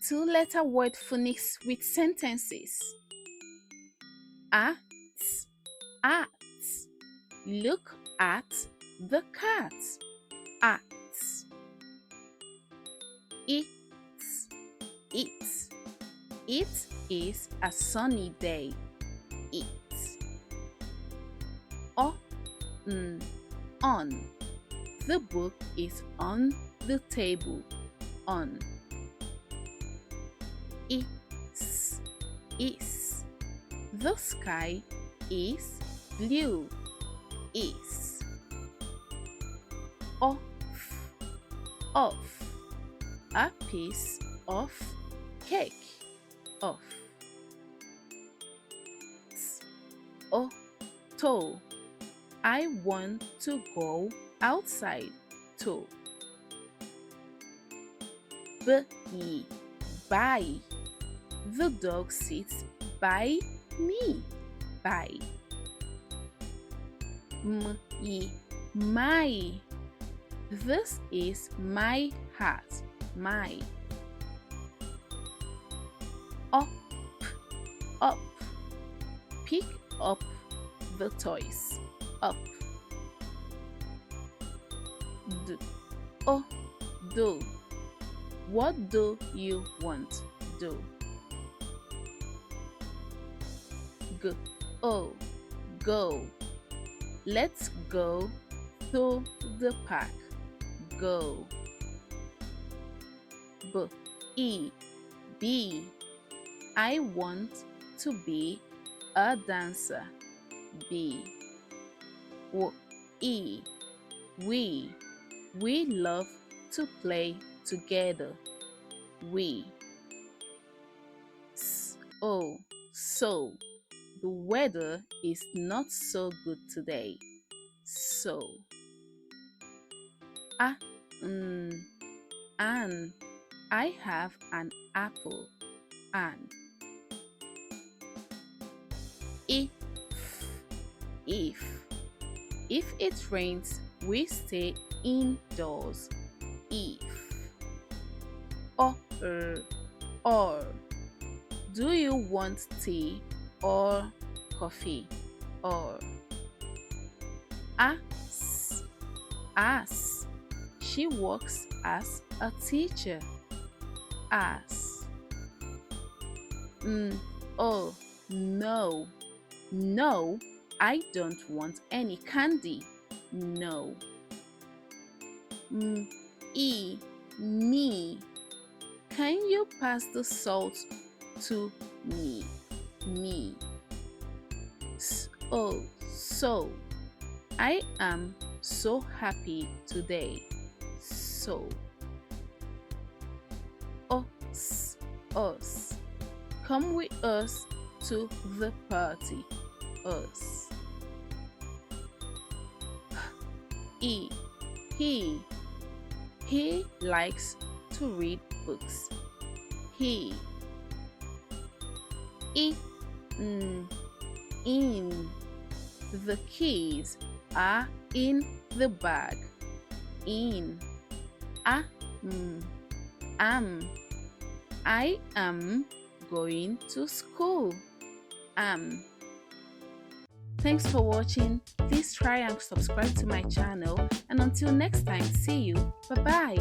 two-letter word phonics with sentences. At, at. Look at the cat. At. It, it. It is a sunny day. It. On. The book is on the table. On. Is. The sky is blue. Is. Off. A piece of cake. Off. To. I want to go outside. To. By. The dog sits by me. By. My. This is my hat. My. Up. Pick up the toys. Up. Do. What do you want? Do. Go. Let's go to the park. Go. Be. I want to be a dancer. Be. We love to play together. We. So. The weather is not so good today. So. An. I have an apple. An. If it rains, we stay indoors. If. Or. Do you want tea or coffee? Or. As. She works as a teacher. As. No, I don't want any candy. No. Me. Can you pass the salt to me? Me. So. I am so happy today. So. Us. Come with us to the party. Us. He likes to read books. He. In. The keys are in the bag. In. I am going to school. Thanks for watching. Please try and subscribe to my channel, and until next time, see you. Bye bye.